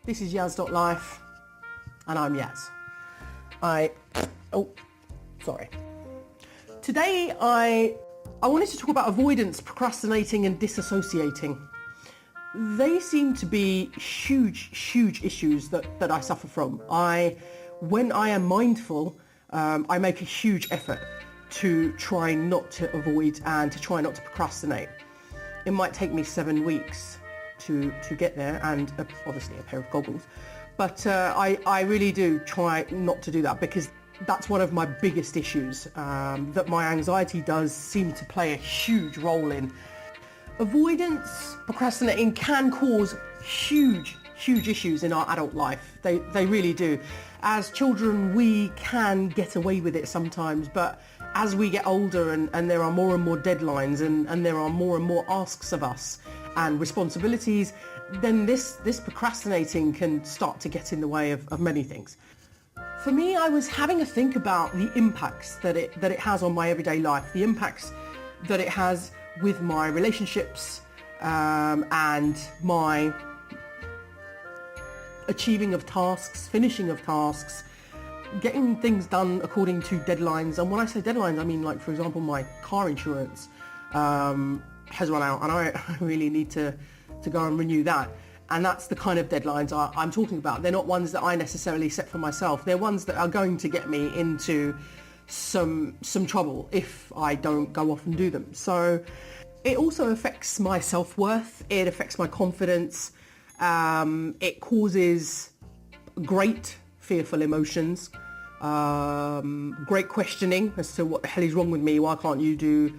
This is Yazz.life, and I'm Yazz. Today I wanted to talk about avoidance, procrastinating, and disassociating. They seem to be huge issues that I suffer from. When I am mindful, I make a huge effort to try not to avoid and to try not to procrastinate. It might take me 7 weeks to get there, and obviously a pair of goggles, but I really do try not to do that, because that's one of my biggest issues that my anxiety does seem to play a huge role in. Avoidance, procrastinating can cause huge issues in our adult life. They really do. As children, we can get away with it sometimes, but as we get older and there are more and more deadlines and there are more and more asks of us and responsibilities, then this procrastinating can start to get in the way of many things. For me, I was having a think about the impacts that it has on my everyday life, the impacts that it has with my relationships and my achieving of tasks, finishing of tasks, getting things done according to deadlines. And when I say deadlines, I mean, like, for example, my car insurance has run out and I really need to go and renew that. And that's the kind of deadlines I'm talking about. They're not ones that I necessarily set for myself. They're ones that are going to get me into some trouble if I don't go off and do them. So it also affects my self-worth. It affects my confidence. It causes great fearful emotions, great questioning as to what the hell is wrong with me. Why can't you do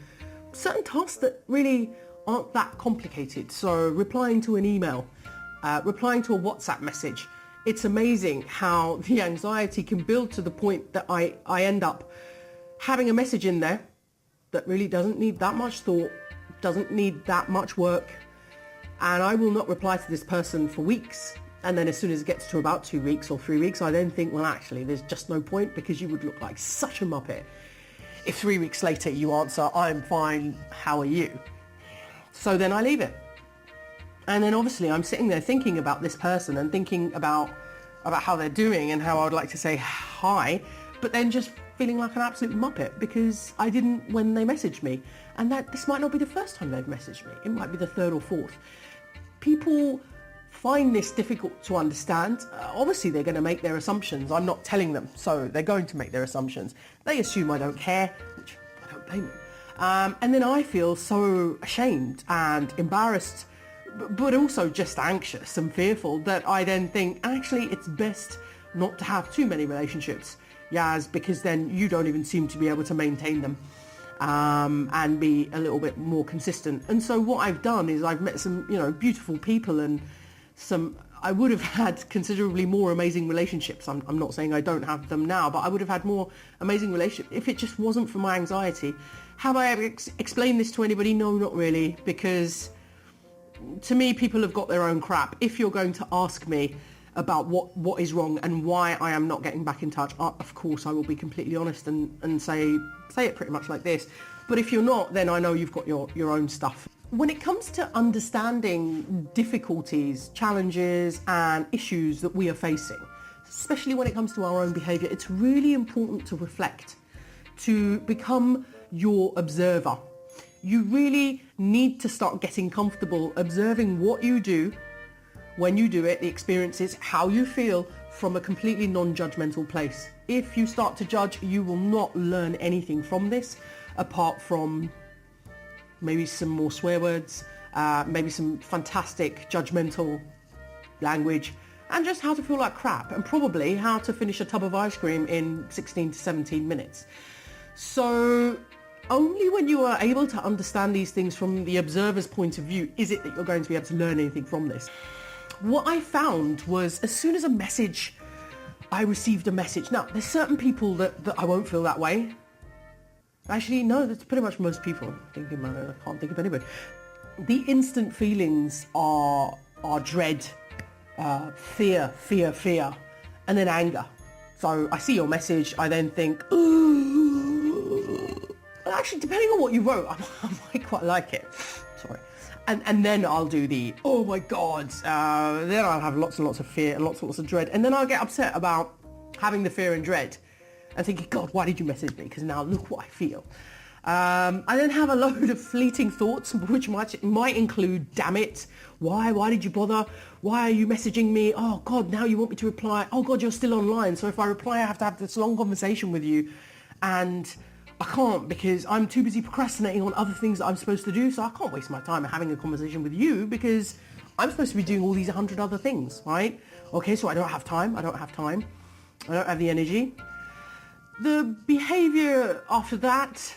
certain tasks that really aren't that complicated? So replying to an email, replying to a WhatsApp message. It's amazing how the anxiety can build to the point that I end up having a message in there that really doesn't need that much thought, doesn't need that much work, and I will not reply to this person for weeks. And then as soon as it gets to about 2 weeks or 3 weeks, I then think, well, actually, there's just no point, because you would look like such a muppet if 3 weeks later you answer, I'm fine, how are you? So then I leave it. And then obviously I'm sitting there thinking about this person and thinking about how they're doing and how I would like to say hi, but then just feeling like an absolute muppet because I didn't when they messaged me. And this might not be the first time they've messaged me. It might be the third or fourth. People find this difficult to understand. Obviously they're going to make their assumptions. I'm not telling them, so they're going to make their assumptions. They assume I don't care, which I don't blame them. And then I feel so ashamed and embarrassed, but also just anxious and fearful, that I then think, actually, it's best not to have too many relationships, Yazz, because then you don't even seem to be able to maintain them and be a little bit more consistent. And so what I've done is I've met some, beautiful people, and I would have had considerably more amazing relationships. I'm not saying I don't have them now, but I would have had more amazing relationships if it just wasn't for my anxiety. Have I ever explained this to anybody? No, not really, because to me, people have got their own crap. If you're going to ask me about what is wrong and why I am not getting back in touch, of course I will be completely honest and say it pretty much like this. But if you're not, then I know you've got your own stuff. When it comes to understanding difficulties, challenges and issues that we are facing, especially when it comes to our own behaviour, it's really important to reflect, to become your observer. You really need to start getting comfortable observing what you do, when you do it, the experiences, how you feel, from a completely non-judgmental place. If you start to judge, you will not learn anything from this, apart from maybe some more swear words, maybe some fantastic judgmental language, and just how to feel like crap, and probably how to finish a tub of ice cream in 16 to 17 minutes. So only when you are able to understand these things from the observer's point of view is it that you're going to be able to learn anything from this. What I found was, as soon as I received a message, now there's certain people that I won't feel that way. Actually, no, that's pretty much most people. I can't think of anybody. The instant feelings are dread, fear, and then anger. So I see your message, I then think, ooh. Actually, depending on what you wrote, I might quite like it. Sorry. And then I'll do the, oh my God, then I'll have lots and lots of fear and lots and lots of dread. And then I'll get upset about having the fear and dread and thinking, God, why did you message me? Because now look what I feel. I then have a load of fleeting thoughts, which might include, damn it, why did you bother? Why are you messaging me? Oh God, now you want me to reply. Oh God, you're still online. So if I reply, I have to have this long conversation with you. And I can't because I'm too busy procrastinating on other things that I'm supposed to do. So I can't waste my time having a conversation with you because I'm supposed to be doing all these 100 other things, right? Okay, so I don't have time. I don't have the energy. The behavior after that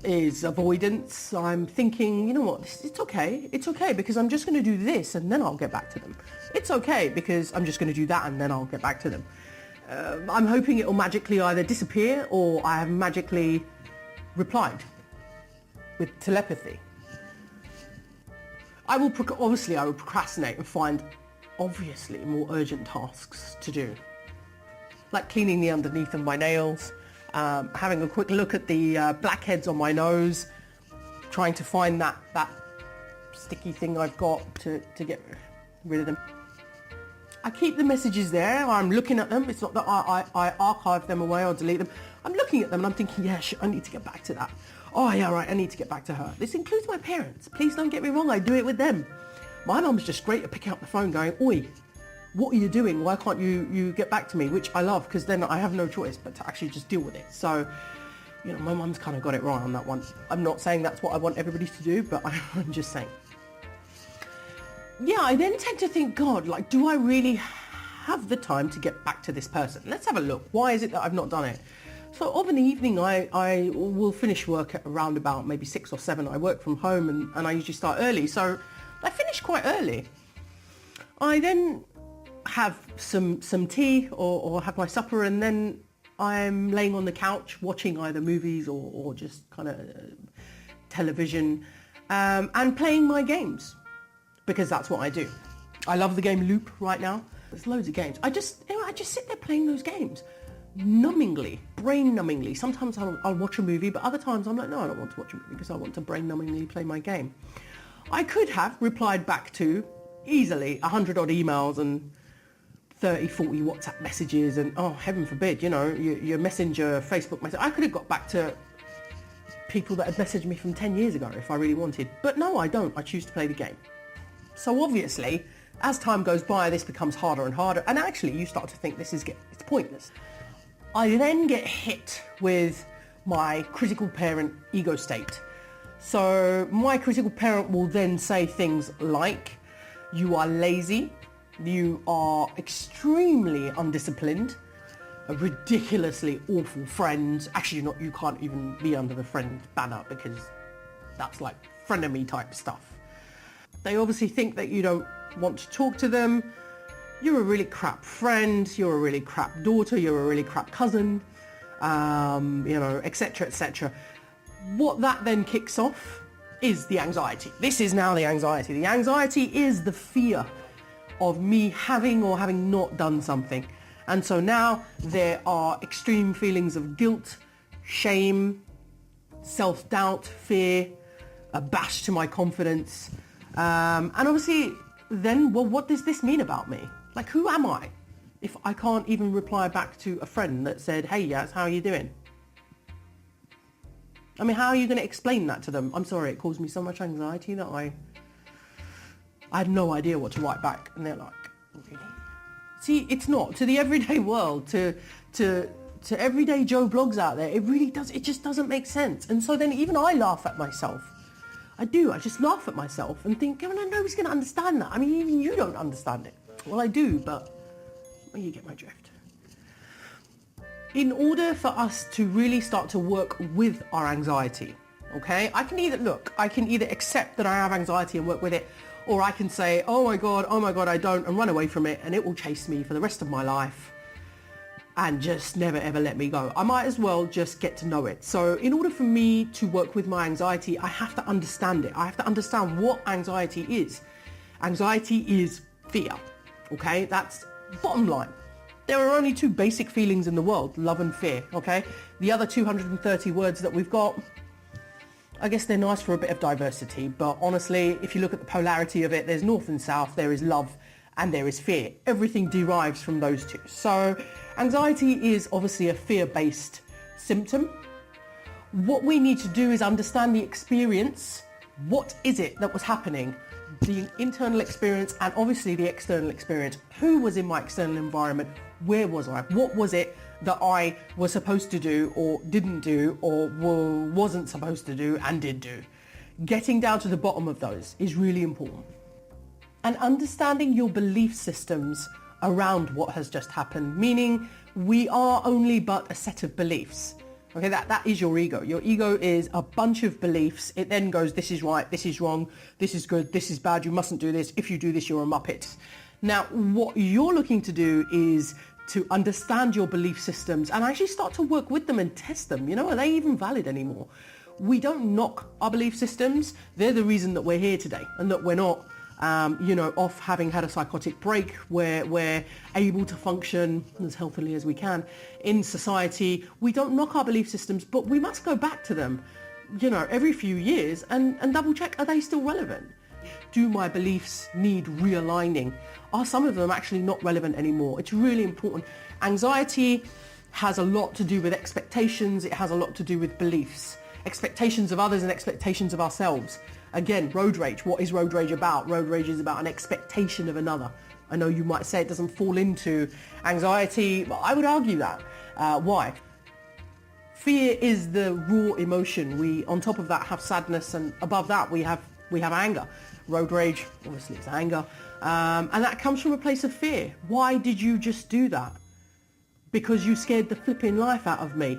is avoidance. I'm thinking, you know what, it's okay because I'm just going to do this and then I'll get back to them. It's okay because I'm just going to do that and then I'll get back to them. I'm hoping it will magically either disappear or I have magically replied with telepathy. I will procrastinate and find obviously more urgent tasks to do, like cleaning the underneath of my nails, having a quick look at the blackheads on my nose, trying to find that sticky thing I've got to get rid of them. I keep the messages there. I'm looking at them. It's not that I archive them away or delete them. I'm looking at them and I'm thinking, yeah, I need to get back to that. Oh, yeah, right, I need to get back to her. This includes my parents. Please don't get me wrong. I do it with them. My mum's just great at picking up the phone going, oi, what are you doing? Why can't you get back to me? Which I love because then I have no choice but to actually just deal with it. So, you know, my mum's kind of got it right on that one. I'm not saying that's what I want everybody to do, but I'm just saying. Yeah, I then tend to think, God, like, do I really have the time to get back to this person? Let's have a look. Why is it that I've not done it? So of an evening, I will finish work at around about maybe 6 or 7. I work from home and I usually start early. So I finish quite early. I then have some tea or have my supper and then I'm laying on the couch watching either movies or just kind of television and playing my games. Because that's what I do. I love the game Loop right now. There's loads of games. I just sit there playing those games, numbingly, brain-numbingly. Sometimes I'll watch a movie, but other times I'm like, no, I don't want to watch a movie because I want to brain-numbingly play my game. I could have replied back to easily 100 odd emails and 30, 40 WhatsApp messages and, oh, heaven forbid, you know, your messenger, Facebook message. I could have got back to people that had messaged me from 10 years ago if I really wanted. But no, I don't. I choose to play the game. So obviously, as time goes by, this becomes harder and harder. And actually, you start to think it's pointless. I then get hit with my critical parent ego state. So my critical parent will then say things like, you are lazy, you are extremely undisciplined, a ridiculously awful friend. Actually, you can't even be under the friend banner because that's like frenemy type stuff. They obviously think that you don't want to talk to them. You're a really crap friend. You're a really crap daughter. You're a really crap cousin, you know, etc., etc. What that then kicks off is the anxiety. This is now the anxiety. The anxiety is the fear of me having or having not done something. And so now there are extreme feelings of guilt, shame, self-doubt, fear, a bash to my confidence. And obviously then, well, what does this mean about me? Like, who am I if I can't even reply back to a friend that said, hey, Yazz, how are you doing? I mean, how are you going to explain that to them? I'm sorry, it caused me so much anxiety that I had no idea what to write back. And they're like, really? See, it's not. To the everyday world, to everyday Joe Blogs out there, it just doesn't make sense. And so then even I laugh at myself. I just laugh at myself and think, nobody's going to understand that. I mean, even you don't understand it. Well, I do, but well, you get my drift. In order for us to really start to work with our anxiety, okay, I can either accept that I have anxiety and work with it, or I can say, oh my God, I don't, and run away from it, and it will chase me for the rest of my life and just never ever let me go. I might as well just get to know it. So in order for me to work with my anxiety, I have to understand it. I have to understand what anxiety is. Anxiety is fear, okay? That's bottom line. There are only two basic feelings in the world, love and fear, okay? The other 230 words that we've got, I guess they're nice for a bit of diversity, but honestly, if you look at the polarity of it, there's north and south, there is love and there is fear. Everything derives from those two. So anxiety is obviously a fear-based symptom. What we need to do is understand the experience. What is it that was happening? The internal experience and obviously the external experience. Who was in my external environment? Where was I? What was it that I was supposed to do or didn't do or wasn't supposed to do and did do? Getting down to the bottom of those is really important. And understanding your belief systems around what has just happened, meaning we are only but a set of beliefs. Okay, that is your ego. Your ego is a bunch of beliefs. It then goes, this is right, this is wrong, this is good, this is bad, you mustn't do this. If you do this, you're a muppet. Now, what you're looking to do is to understand your belief systems and actually start to work with them and test them. You know, are they even valid anymore? We don't knock our belief systems. They're the reason that we're here today and that we're not off having had a psychotic break, where we're able to function as healthily as we can in society. We don't knock our belief systems, but we must go back to them, every few years and double check, are they still relevant? Do my beliefs need realigning? Are some of them actually not relevant anymore? It's really important. Anxiety has a lot to do with expectations. It has a lot to do with beliefs, expectations of others and expectations of ourselves. Again, road rage. What is road rage about? Road rage is about an expectation of another. I know you might say it doesn't fall into anxiety, but I would argue that. Why? Fear is the raw emotion. We, on top of that, have sadness, and above that, we have anger. Road rage, obviously, it's anger, and that comes from a place of fear. Why did you just do that? Because you scared the flipping life out of me.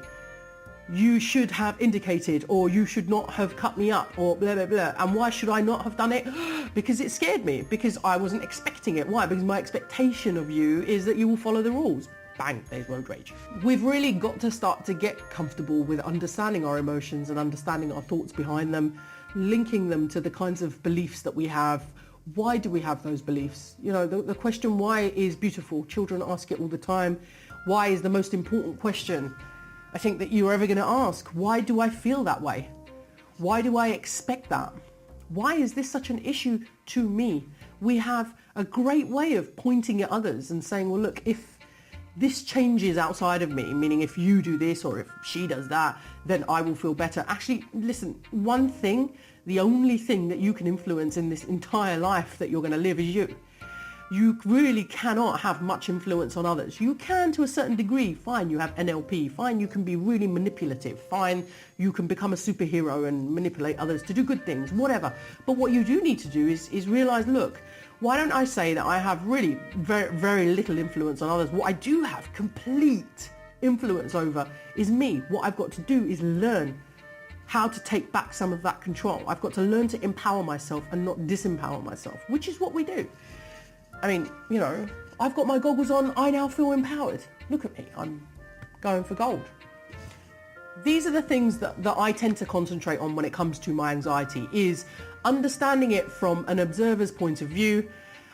You should have indicated, or you should not have cut me up, or blah, blah, blah. And why should I not have done it? Because it scared me, because I wasn't expecting it. Why? Because my expectation of you is that you will follow the rules. Bang, there's road rage. We've really got to start to get comfortable with understanding our emotions and understanding our thoughts behind them, linking them to the kinds of beliefs that we have. Why do we have those beliefs? The question why is beautiful. Children ask it all the time. Why is the most important question I think that you're ever going to ask. Why do I feel that way? Why do I expect that? Why is this such an issue to me? We have a great way of pointing at others and saying, well, look, if this changes outside of me, meaning if you do this or if she does that, then I will feel better. Actually, listen, one thing, the only thing that you can influence in this entire life that you're going to live is you. You really cannot have much influence on others. You can to a certain degree. Fine, you have NLP. Fine, you can be really manipulative. Fine, you can become a superhero and manipulate others to do good things, whatever. But what you do need to do is realize, look, why don't I say that I have really very, very little influence on others? What I do have complete influence over is me. What I've got to do is learn how to take back some of that control. I've got to learn to empower myself and not disempower myself, which is what we do. I mean, I've got my goggles on. I now feel empowered. Look at me. I'm going for gold. These are the things that I tend to concentrate on when it comes to my anxiety, is understanding it from an observer's point of view,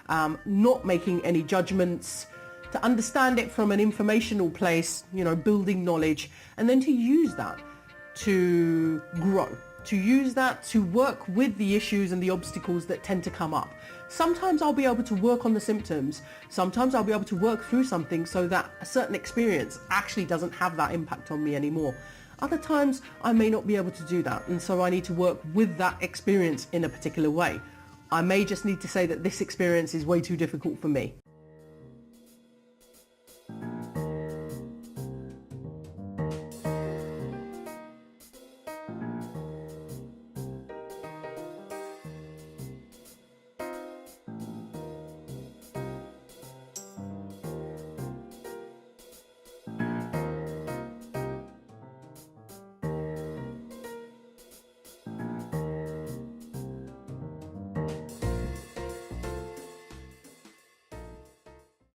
not making any judgments, to understand it from an informational place, building knowledge, and then to use that to grow, to use that to work with the issues and the obstacles that tend to come up. Sometimes I'll be able to work on the symptoms. Sometimes I'll be able to work through something so that a certain experience actually doesn't have that impact on me anymore. Other times I may not be able to do that, and so I need to work with that experience in a particular way. I may just need to say that this experience is way too difficult for me.